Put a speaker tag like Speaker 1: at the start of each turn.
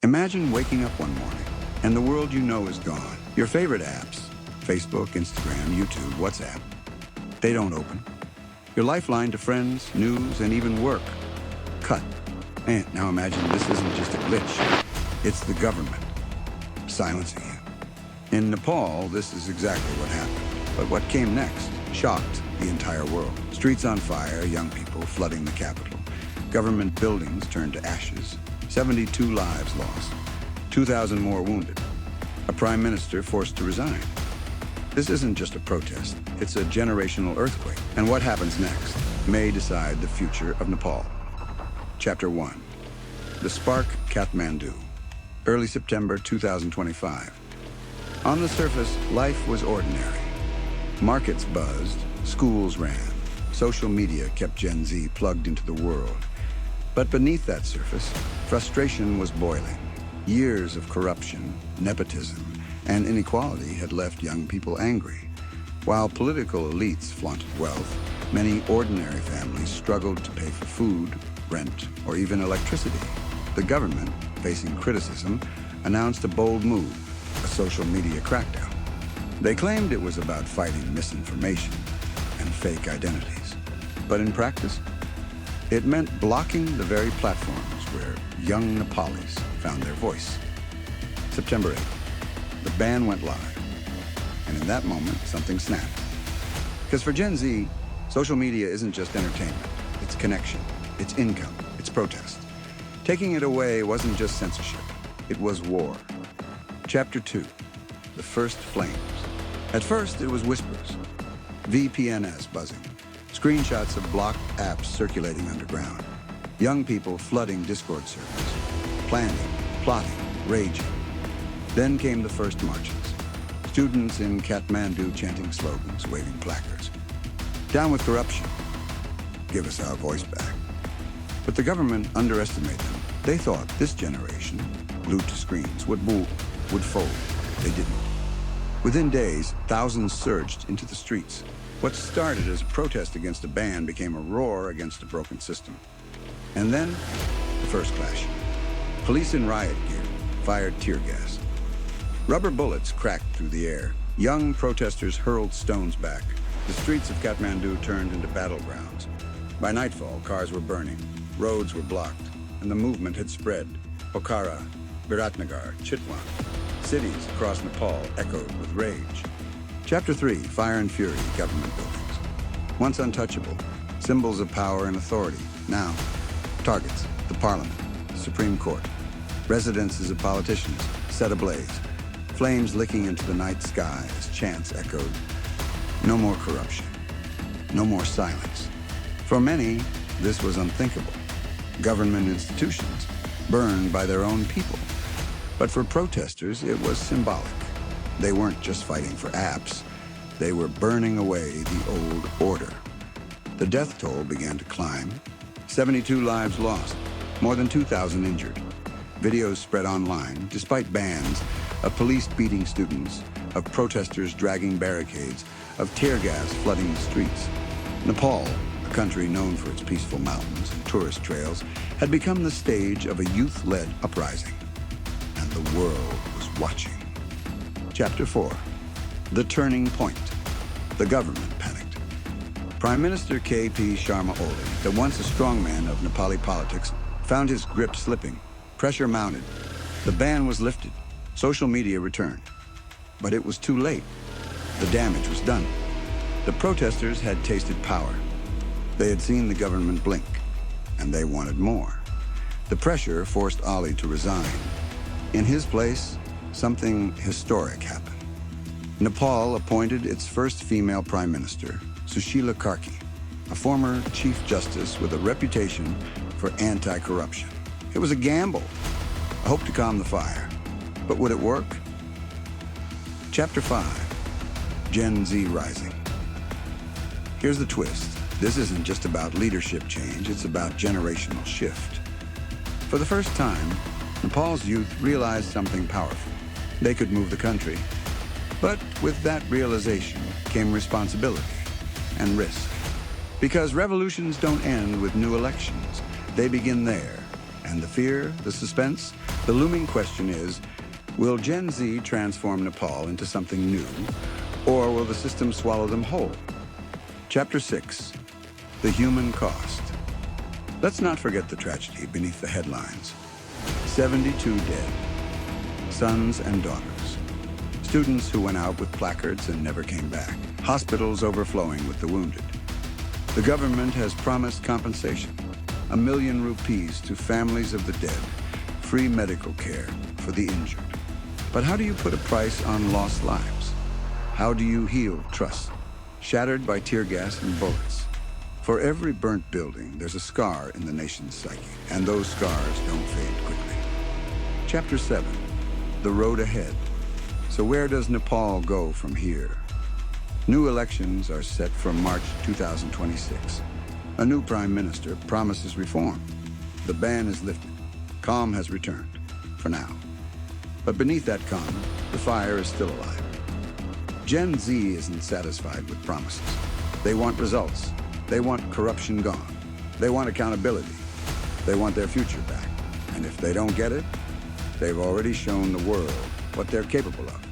Speaker 1: Imagine waking up one morning and the world you know is gone. Your favorite apps, Facebook, Instagram, YouTube, WhatsApp, they don't open. Your lifeline to friends, news, and even work, cut. And now imagine this isn't just a glitch. It's the government silencing you. In Nepal, this is exactly what happened. But what came next shocked the entire world. Streets on fire, young people flooding the capital. Government buildings turned to ashes. 72 lives lost. 2,000 more wounded. A prime minister forced to resign. This isn't just a protest. It's a generational earthquake. And what happens next may decide the future of Nepal. Chapter 1. The Spark, Kathmandu. Early September 2025. On the surface, life was ordinary. Markets buzzed, schools ran, social media kept Gen Z plugged into the world. But beneath that surface, frustration was boiling. Years of corruption, nepotism, and inequality had left young people angry. While political elites flaunted wealth, many ordinary families struggled to pay for food, rent, or even electricity. The government, facing criticism, announced a bold move, a social media crackdown. They claimed it was about fighting misinformation and fake identities. But in practice, it meant blocking the very platforms where young Nepalis found their voice. September 8th, the ban went live. And in that moment, something snapped. Because for Gen Z, social media isn't just entertainment. It's connection, it's income, it's protest. Taking it away wasn't just censorship, it was war. Chapter 2, the first flames. At first, it was whispers, VPNs buzzing, screenshots of blocked apps circulating underground, young people flooding Discord servers, planning, plotting, raging. Then came the first marches, students in Kathmandu chanting slogans, waving placards. Down with corruption, give us our voice back. But the government underestimated them. They thought this generation, glued to screens, would fold. They didn't. Within days, thousands surged into the streets. What started as a protest against a ban became a roar against a broken system. And then, the first clash. Police in riot gear fired tear gas. Rubber bullets cracked through the air. Young protesters hurled stones back. The streets of Kathmandu turned into battlegrounds. By nightfall, cars were burning, roads were blocked, and the movement had spread. Pokhara, Biratnagar, Chitwan. Cities across Nepal echoed with rage. Chapter 3, Fire and Fury, Government Buildings. Once untouchable, symbols of power and authority. Now, targets, the Parliament, the Supreme Court. Residences of politicians set ablaze. Flames licking into the night sky as chants echoed. No more corruption. No more silence. For many, this was unthinkable. Government institutions burned by their own people. But for protesters, it was symbolic. They weren't just fighting for apps. They were burning away the old order. The death toll began to climb. 72 lives lost, more than 2,000 injured. Videos spread online, despite bans, of police beating students, of protesters dragging barricades, of tear gas flooding the streets. Nepal, a country known for its peaceful mountains and tourist trails, had become the stage of a youth-led uprising. And the world was watching. Chapter 4. The Turning Point. The government panicked. Prime Minister K.P. Sharma Oli, the once a strongman of Nepali politics, found his grip slipping. Pressure mounted. The ban was lifted. Social media returned. But it was too late. The damage was done. The protesters had tasted power. They had seen the government blink, and they wanted more. The pressure forced Ali to resign. In his place, something historic happened. Nepal appointed its first female prime minister, Sushila Karki, a former chief justice with a reputation for anti-corruption. It was a gamble, a hope to calm the fire. But would it work? Chapter 5, Gen Z Rising. Here's the twist. This isn't just about leadership change, it's about generational shift. For the first time, Nepal's youth realized something powerful. They could move the country. But with that realization came responsibility and risk. Because revolutions don't end with new elections. They begin there. And the fear, the suspense, The looming question is, will Gen Z transform Nepal into something new, or will the system swallow them whole? Chapter 6, The Human Cost. Let's not forget the tragedy beneath the headlines. 72 dead, sons and daughters. Students who went out with placards and never came back. Hospitals overflowing with the wounded. The government has promised compensation, 1 million rupees to families of the dead, free medical care for the injured. But how do you put a price on lost lives? How do you heal trust, shattered by tear gas and bullets? For every burnt building, there's a scar in the nation's psyche, and those scars don't fade quickly. Chapter 7, The Road Ahead. So where does Nepal go from here? New elections are set for March 2026. A new prime minister promises reform. The ban is lifted. Calm has returned, for now. But beneath that calm, the fire is still alive. Gen Z isn't satisfied with promises. They want results. They want corruption gone. They want accountability. They want their future back. And if they don't get it, they've already shown the world what they're capable of.